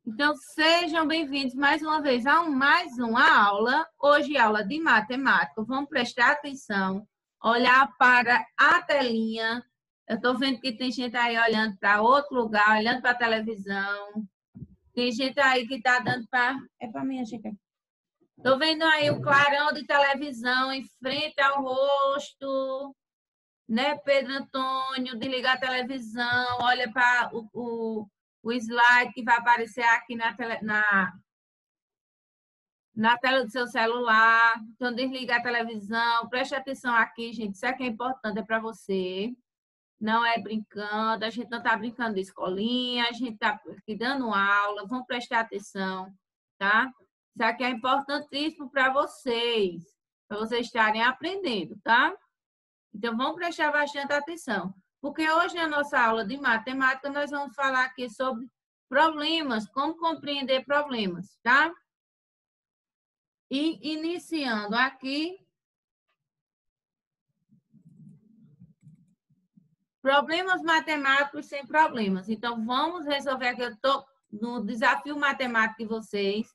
Então, sejam bem-vindos mais uma vez a mais uma aula. Hoje, aula de matemática. Vamos prestar atenção, olhar para a telinha. Eu estou vendo que tem gente aí olhando para outro lugar, olhando para a televisão. Tem gente aí que está dando para... É para mim, gente. Estou vendo aí o clarão de televisão em frente ao rosto, né, Pedro Antônio? Desliga a televisão, olha para o slide que vai aparecer aqui na tela do seu celular. Então, desliga a televisão, preste atenção aqui, gente. Isso aqui é importante, é para você. Não é brincando, a gente não está brincando de escolinha, a gente está aqui dando aula. Vamos prestar atenção, tá? Isso aqui é importantíssimo para vocês estarem aprendendo, tá? Então, vamos prestar bastante atenção. Porque hoje, na nossa aula de matemática, nós vamos falar aqui sobre problemas, como compreender problemas, tá? E iniciando aqui, problemas matemáticos sem problemas. Então, vamos resolver aqui. Eu estou no desafio matemático de vocês.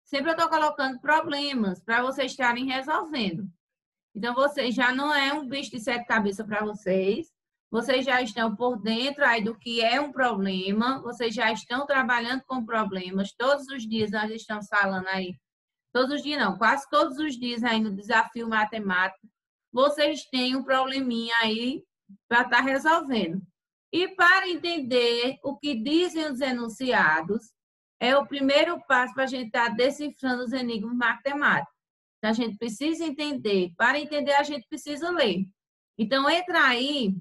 Sempre eu estou colocando problemas para vocês estarem resolvendo. Então, vocês já não é um bicho de sete cabeças para vocês. Vocês já estão por dentro aí do que é um problema. Vocês já estão trabalhando com problemas. Todos os dias nós estamos falando aí. Todos os dias não, quase todos os dias aí no desafio matemático. Vocês têm um probleminha aí para estar resolvendo. E para entender o que dizem os enunciados, é o primeiro passo para a gente estar decifrando os enigmas matemáticos. Então, a gente precisa entender. Para entender, a gente precisa ler. Então, entra aí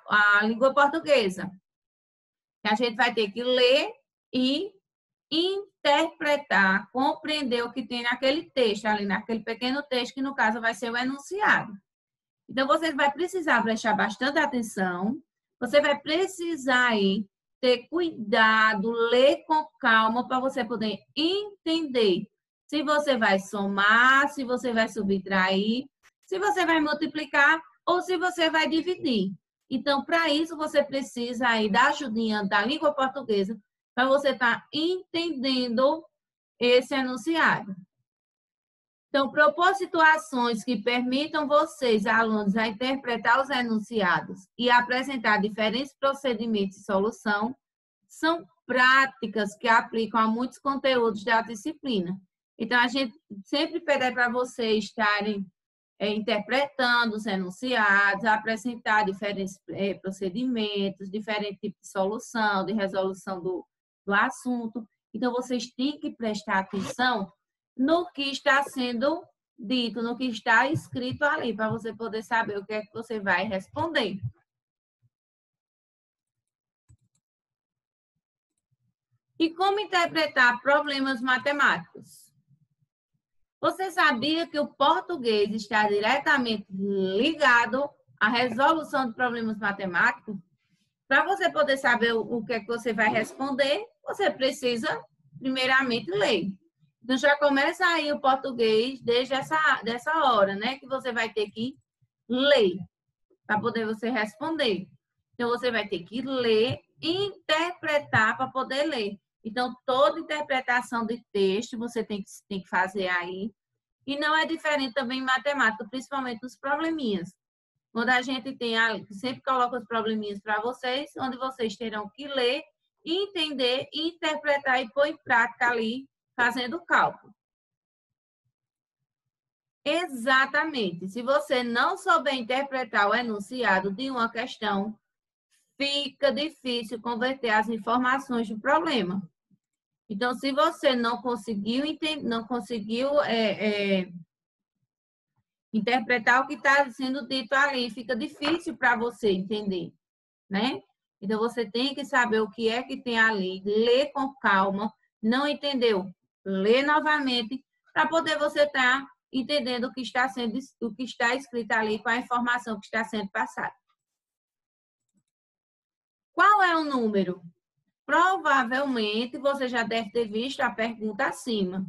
a língua portuguesa. A gente vai ter que ler e interpretar, compreender o que tem naquele texto, ali naquele pequeno texto, que no caso vai ser o enunciado. Então, você vai precisar prestar bastante atenção. Você vai precisar aí ter cuidado, ler com calma, para você poder entender se você vai somar, se você vai subtrair, se você vai multiplicar ou se você vai dividir. Então, para isso, você precisa aí da ajudinha da língua portuguesa para você estar entendendo esse enunciado. Então, propor situações que permitam vocês, alunos, a interpretar os enunciados e apresentar diferentes procedimentos de solução são práticas que aplicam a muitos conteúdos da disciplina. Então, a gente sempre pede para vocês estarem interpretando os enunciados, apresentar diferentes procedimentos, diferentes tipos de solução, de resolução do assunto. Então, vocês têm que prestar atenção no que está sendo dito, no que está escrito ali, para você poder saber o que é que você vai responder. E como interpretar problemas matemáticos? Você sabia que o português está diretamente ligado à resolução de problemas matemáticos? Para você poder saber o que é que você vai responder, você precisa, primeiramente, ler. Então, já começa aí o português desde dessa hora, né? Que você vai ter que ler para poder você responder. Então, você vai ter que ler e interpretar para poder ler. Então, toda interpretação de texto você tem que fazer aí. E não é diferente também em matemática, principalmente nos probleminhas. Quando a gente tem, sempre coloca os probleminhas para vocês, onde vocês terão que ler, entender, interpretar e pôr em prática ali, fazendo o cálculo. Exatamente. Se você não souber interpretar o enunciado de uma questão, fica difícil converter as informações do problema. Então, se você não conseguiu interpretar o que está sendo dito ali, fica difícil para você entender, né? Então, você tem que saber o que é que tem ali, ler com calma, não entendeu? Ler novamente, para poder você estar entendendo o que está escrito ali, com a informação que está sendo passada. Qual é o número? Provavelmente, você já deve ter visto a pergunta acima.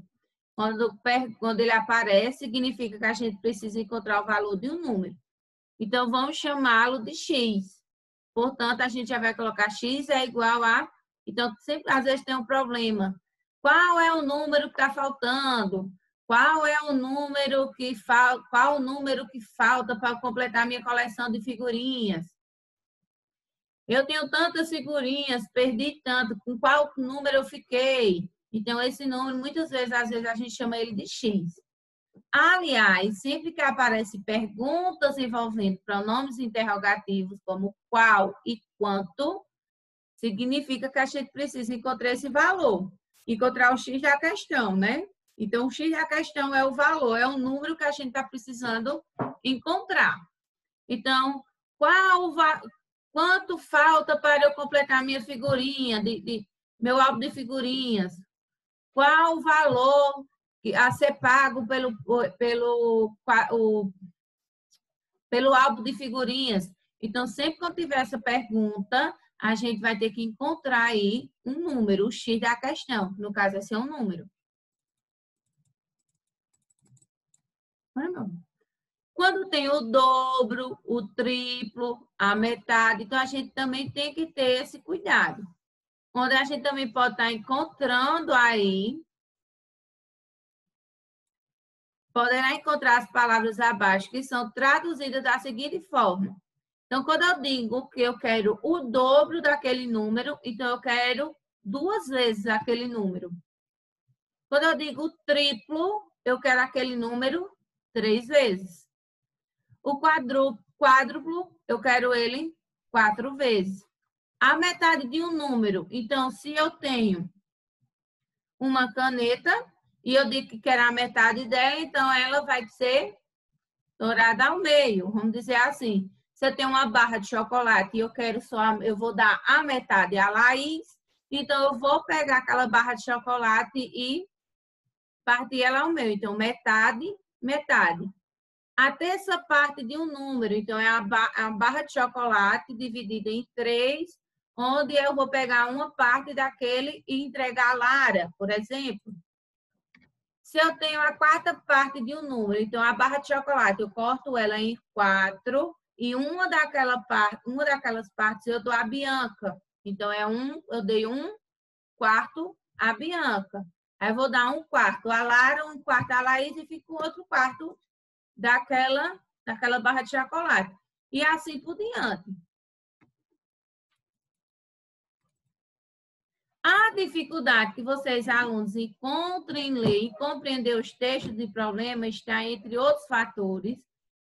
Quando ele aparece, significa que a gente precisa encontrar o valor de um número. Então, vamos chamá-lo de x. Portanto, a gente já vai colocar x é igual a Então, sempre, às vezes, tem um problema. Qual é o número que está faltando? Qual é o número que falta? Qual o número que falta para completar minha coleção de figurinhas? Eu tenho tantas figurinhas, perdi tanto. Com qual número eu fiquei? Então, esse número, muitas vezes, às vezes, a gente chama ele de X. Aliás, sempre que aparecem perguntas envolvendo pronomes interrogativos como qual e quanto, significa que a gente precisa encontrar esse valor. Encontrar o X da questão, né? Então, o X da questão é o valor, é o número que a gente está precisando encontrar. Então, quanto falta para eu completar minha figurinha, meu álbum de figurinhas? Qual o valor a ser pago pelo álbum de figurinhas? Então, sempre que eu tiver essa pergunta, a gente vai ter que encontrar aí um número, o X da questão. No caso, esse é um número. Quando tem o dobro, o triplo, a metade, então a gente também tem que ter esse cuidado. Onde a gente também pode estar encontrando aí, poderá encontrar as palavras abaixo que são traduzidas da seguinte forma. Então, quando eu digo que eu quero o dobro daquele número, então eu quero 2 vezes aquele número. Quando eu digo triplo, eu quero aquele número 3 vezes. O quádruplo, eu quero ele 4 vezes. A metade de um número, então, se eu tenho uma caneta e eu digo que quero a metade dela, então ela vai ser dourada ao meio, vamos dizer assim. Se eu tenho uma barra de chocolate e eu vou dar a metade à Laís, então eu vou pegar aquela barra de chocolate e partir ela ao meio. Então, metade, metade. A terça parte de um número, então é a barra de chocolate dividida em 3, onde eu vou pegar uma parte daquele e entregar a Lara, por exemplo. Se eu tenho a quarta parte de um número, então a barra de chocolate, eu corto ela em 4 e uma daquelas partes eu dou a Bianca. Então, eu dei 1/4 a Bianca. Aí eu vou dar 1/4 a Lara, 1/4 a Laís e fica o outro quarto daquela barra de chocolate. E assim por diante. A dificuldade que vocês, alunos, encontram em ler e compreender os textos de problema está, entre outros fatores,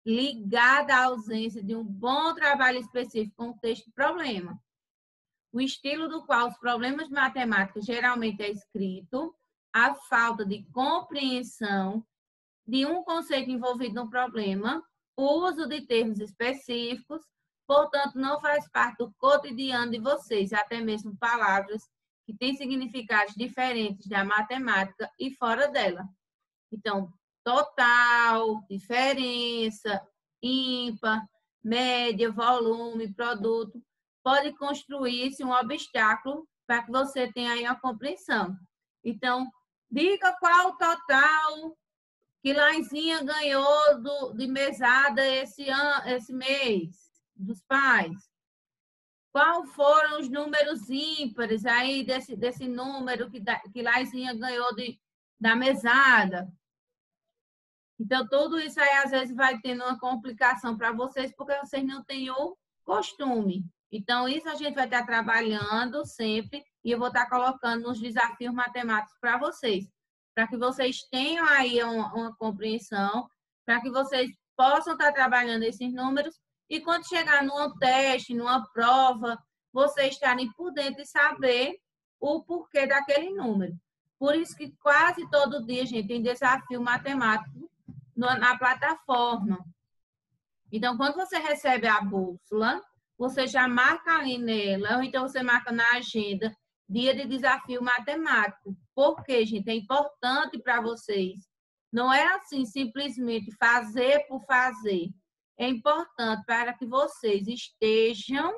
ligada à ausência de um bom trabalho específico com o texto de problema. O estilo do qual os problemas matemáticos geralmente é escrito, a falta de compreensão de um conceito envolvido no problema, o uso de termos específicos, portanto, não faz parte do cotidiano de vocês, até mesmo palavras que têm significados diferentes da matemática e fora dela. Então, total, diferença, ímpar, média, volume, produto, pode construir-se um obstáculo para que você tenha aí a compreensão. Então, diga qual o total que Laizinha ganhou de mesada esse mês, dos pais. Qual foram os números ímpares aí desse número que Laizinha ganhou da mesada? Então, tudo isso aí, às vezes, vai tendo uma complicação para vocês, porque vocês não têm o costume. Então, isso a gente vai estar trabalhando sempre e eu vou estar colocando nos desafios matemáticos para vocês, para que vocês tenham aí uma compreensão, para que vocês possam estar trabalhando esses números e quando chegar num teste, numa prova, vocês estarem por dentro e saber o porquê daquele número. Por isso que quase todo dia, gente, tem desafio matemático na plataforma. Então, quando você recebe a bússola, você já marca ali nela, ou então você marca na agenda, dia de desafio matemático. Por quê, gente? É importante para vocês. Não é assim, simplesmente fazer por fazer. É importante para que vocês estejam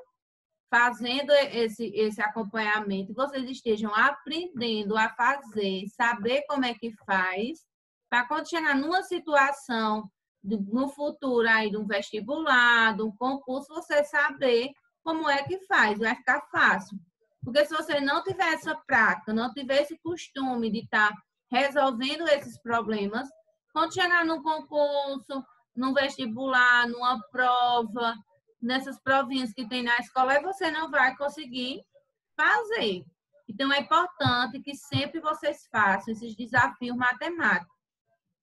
fazendo esse acompanhamento, vocês estejam aprendendo a fazer, saber como é que faz, para quando chegar numa situação no futuro aí de um vestibular, de um concurso, você saber como é que faz, vai ficar fácil. Porque se você não tiver essa prática, não tiver esse costume de estar resolvendo esses problemas, quando chegar num concurso, num vestibular, numa prova, nessas provinhas que tem na escola, você não vai conseguir fazer. Então, é importante que sempre vocês façam esses desafios matemáticos.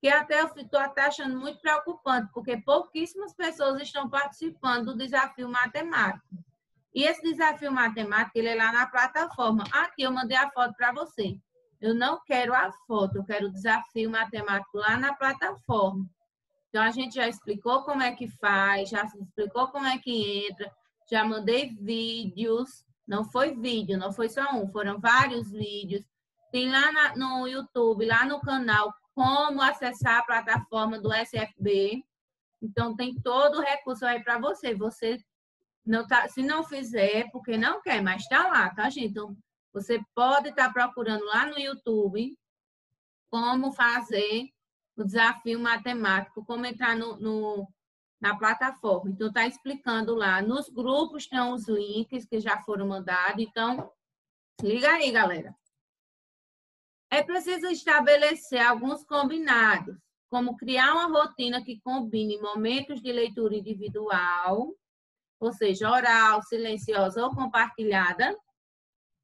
Que até eu estou até achando muito preocupante, porque pouquíssimas pessoas estão participando do desafio matemático. E esse desafio matemático, ele é lá na plataforma. Aqui, eu mandei a foto para você. Eu não quero a foto, eu quero o desafio matemático lá na plataforma. Então, a gente já explicou como é que faz, já explicou como é que entra, já mandei vídeos. Não foi vídeo, não foi só um, foram vários vídeos. Tem lá no YouTube, lá no canal, como acessar a plataforma do SFB. Então, tem todo o recurso aí para você. Você não tá, se não fizer, porque não quer, mas está lá, tá, gente? Então, você pode estar procurando lá no YouTube como fazer o desafio matemático, como entrar na plataforma. Então, está explicando lá. Nos grupos estão os links que já foram mandados. Então, se liga aí, galera. É preciso estabelecer alguns combinados, como criar uma rotina que combine momentos de leitura individual, ou seja, oral, silenciosa ou compartilhada,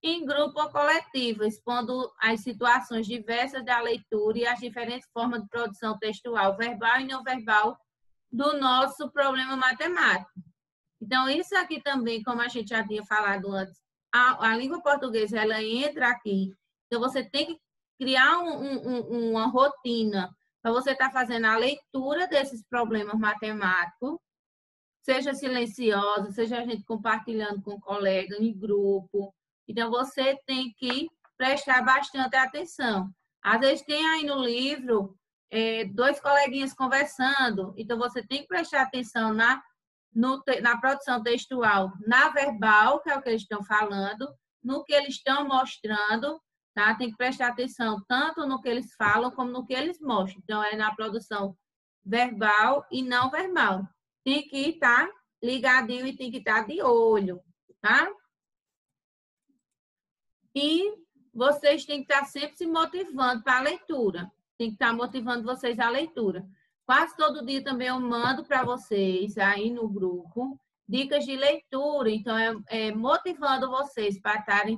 em grupo ou coletivo, expondo as situações diversas da leitura e as diferentes formas de produção textual, verbal e não verbal, do nosso problema matemático. Então, isso aqui também, como a gente já tinha falado antes, a língua portuguesa, ela entra aqui. Então, você tem que criar uma rotina para você estar fazendo a leitura desses problemas matemáticos, seja silenciosa, seja a gente compartilhando com colega, em grupo. Então, você tem que prestar bastante atenção. Às vezes, tem aí no livro dois coleguinhas conversando, então você tem que prestar atenção na produção textual, na verbal, que é o que eles estão falando, no que eles estão mostrando, tá? Tem que prestar atenção tanto no que eles falam como no que eles mostram. Então, é na produção verbal e não verbal. Tem que estar ligadinho e tem que estar de olho, tá? E vocês têm que estar sempre se motivando para a leitura. Tem que estar motivando vocês à leitura. Quase todo dia também eu mando para vocês aí no grupo dicas de leitura. Então, é motivando vocês para estarem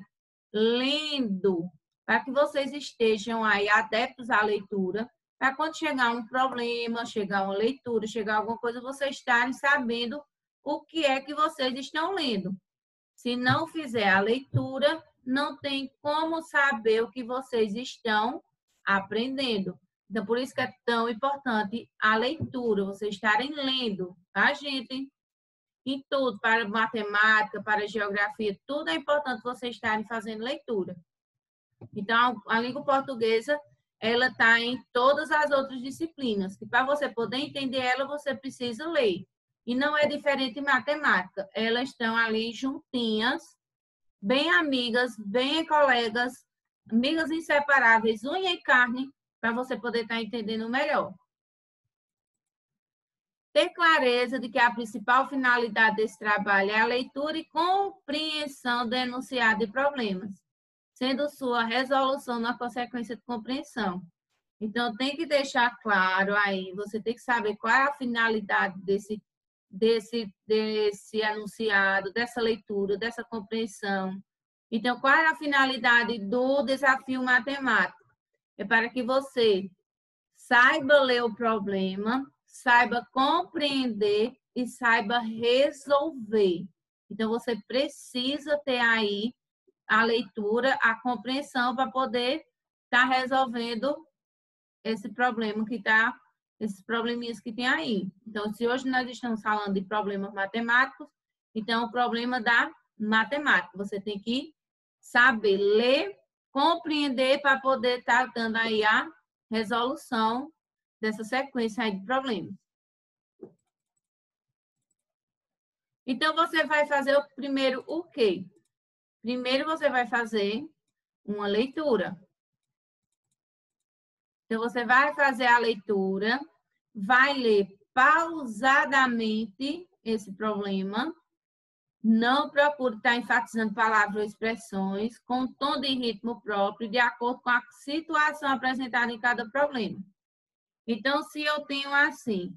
lendo, para que vocês estejam aí adeptos à leitura, para quando chegar um problema, chegar uma leitura, chegar alguma coisa, vocês estarem sabendo o que é que vocês estão lendo. Se não fizer a leitura, não tem como saber o que vocês estão aprendendo. Então, por isso que é tão importante a leitura, vocês estarem lendo, tá, gente? Em tudo, para matemática, para geografia, tudo é importante vocês estarem fazendo leitura. Então, a língua portuguesa, ela está em todas as outras disciplinas, que para você poder entender ela, você precisa ler. E não é diferente em matemática. Elas estão ali juntinhas, bem amigas, bem colegas, amigas inseparáveis, unha e carne, para você poder estar entendendo melhor. Ter clareza de que a principal finalidade desse trabalho é a leitura e compreensão do enunciado de problemas, sendo sua resolução na consequência de compreensão. Então, tem que deixar claro aí, você tem que saber qual é a finalidade desse enunciado, dessa leitura, dessa compreensão. Então, qual é a finalidade do desafio matemático? É para que você saiba ler o problema, saiba compreender e saiba resolver. Então, você precisa ter aí a leitura, a compreensão para poder estar resolvendo esse problema que está, esses probleminhas que tem aí. Então, se hoje nós estamos falando de problemas matemáticos, então o problema da matemática, você tem que saber ler, compreender para poder estar dando aí a resolução dessa sequência aí de problemas. Então, você vai fazer primeiro o quê? Primeiro, você vai fazer uma leitura. Então, você vai fazer a leitura, vai ler pausadamente esse problema, Não procure estar enfatizando palavras ou expressões com tom de ritmo próprio, de acordo com a situação apresentada em cada problema. Então, se eu tenho assim,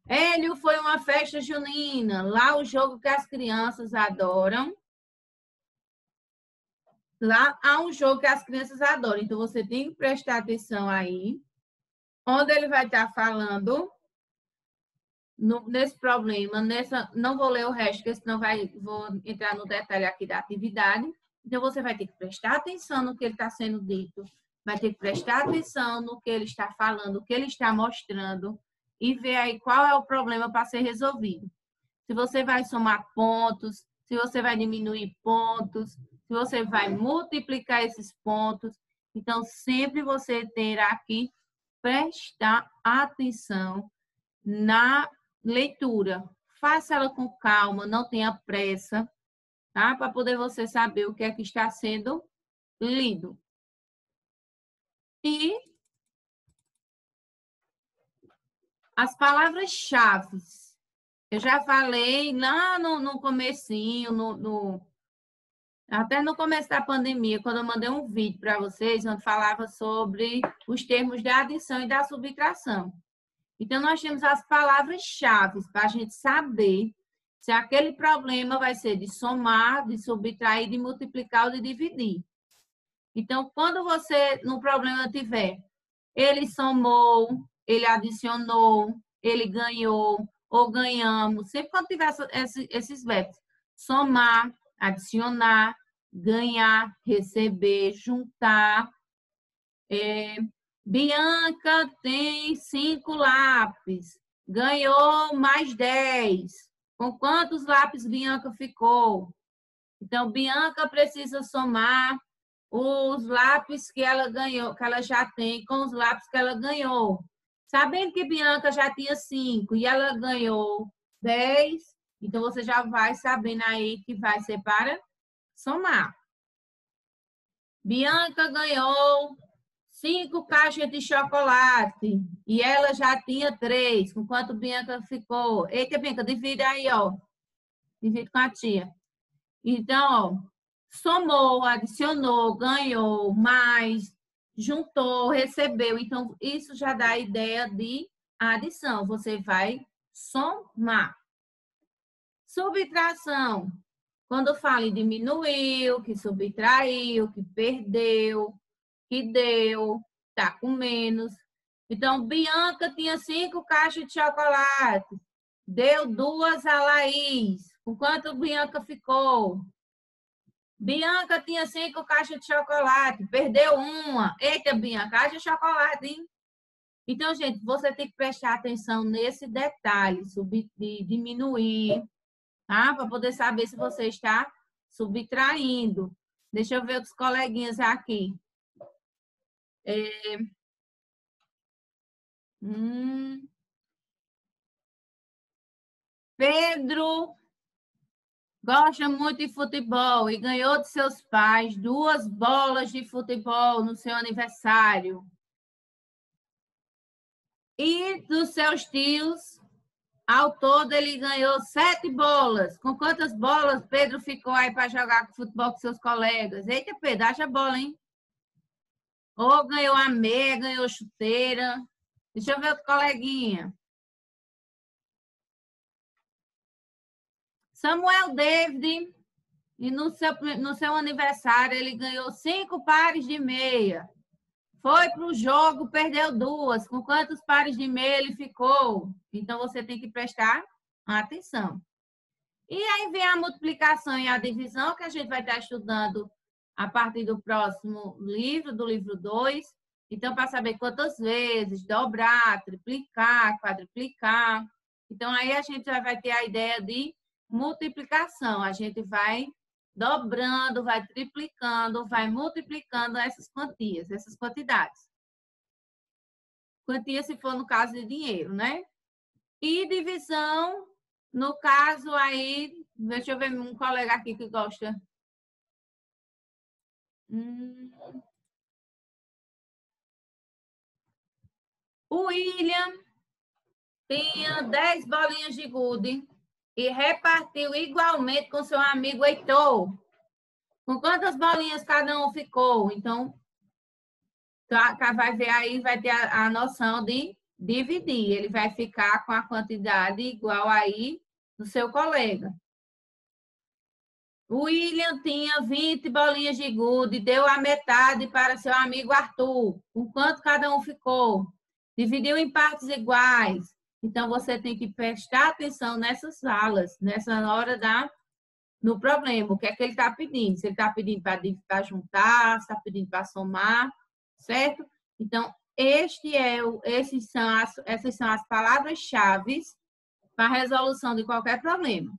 Hélio foi uma festa junina, lá o jogo que as crianças adoram. Lá há um jogo que as crianças adoram, então você tem que prestar atenção aí, onde ele vai estar falando nesse problema, não vou ler o resto, porque senão vou entrar no detalhe aqui da atividade. Então, você vai ter que prestar atenção no que ele está sendo dito, vai ter que prestar atenção no que ele está falando, o que ele está mostrando, e ver aí qual é o problema para ser resolvido. Se você vai somar pontos, se você vai diminuir pontos, se você vai multiplicar esses pontos. Então, sempre você terá que prestar atenção na leitura. Faça ela com calma, não tenha pressa, tá? Para poder você saber o que é que está sendo lido. E as palavras-chave. Eu já falei lá no comecinho, até no começo da pandemia, quando eu mandei um vídeo para vocês, onde falava sobre os termos da adição e da subtração. Então, nós temos as palavras-chave para a gente saber se aquele problema vai ser de somar, de subtrair, de multiplicar ou de dividir. Então, quando você, no problema, tiver ele somou, ele adicionou, ele ganhou ou ganhamos, sempre quando tiver esses verbos, somar, adicionar, ganhar, receber, juntar. Bianca tem 5 lápis, ganhou mais 10. Com quantos lápis Bianca ficou? Então, Bianca precisa somar os lápis que ela ganhou, que ela já tem, com os lápis que ela ganhou. Sabendo que Bianca já tinha 5 e ela ganhou 10, então você já vai sabendo aí que vai ser para somar. Bianca ganhou 5 caixas de chocolate e ela já tinha 3. Com quanto Bianca ficou? Eita, Bianca, divide aí, ó. Divide com a tia. Então, ó, somou, adicionou, ganhou, mais, juntou, recebeu. Então, isso já dá a ideia de adição. Você vai somar. Subtração. Quando fala em diminuiu, que subtraiu, que perdeu, que deu, tá com menos. Então, Bianca tinha 5 caixas de chocolate. Deu 2 a Laís. Com quanto Bianca ficou? Bianca tinha 5 caixas de chocolate. Perdeu uma. Eita, Bianca, caixa de chocolate, hein? Então, gente, você tem que prestar atenção nesse detalhe, de diminuir, tá? Para poder saber se você está subtraindo. Deixa eu ver outros coleguinhas aqui. Pedro gosta muito de futebol e ganhou de seus pais 2 bolas de futebol no seu aniversário. E dos seus tios, ao todo ele ganhou 7 bolas. Com quantas bolas Pedro ficou aí para jogar futebol com seus colegas? Eita, Pedro, acha bola, hein? Ou ganhou a meia, ganhou chuteira. Deixa eu ver outro coleguinha. Samuel David, e no seu aniversário ele ganhou 5 pares de meia. Foi para o jogo, perdeu 2. Com quantos pares de meia ele ficou? Então, você tem que prestar atenção. E aí vem a multiplicação e a divisão, que a gente vai estar estudando a partir do próximo livro, do livro 2. Então, para saber quantas vezes, dobrar, triplicar, quadruplicar. Então, aí a gente já vai ter a ideia de multiplicação. A gente vai dobrando, vai triplicando, vai multiplicando essas quantias, essas quantidades. Quantia se for no caso de dinheiro, né? E divisão, no caso aí, deixa eu ver um colega aqui que gosta. O William tinha 10 bolinhas de gude e repartiu igualmente com seu amigo Heitor. Com quantas bolinhas cada um ficou? Então, vai ver aí, vai ter a noção de dividir. Ele vai ficar com a quantidade igual aí do seu colega. O William tinha 20 bolinhas de gude, deu a metade para seu amigo Arthur. Com quanto cada um ficou? Dividiu em partes iguais. Então, você tem que prestar atenção nessas falas, nessa hora no problema. O que é que ele está pedindo? Se ele está pedindo para juntar, se está pedindo para somar, certo? Então, essas são as palavras-chave para a resolução de qualquer problema.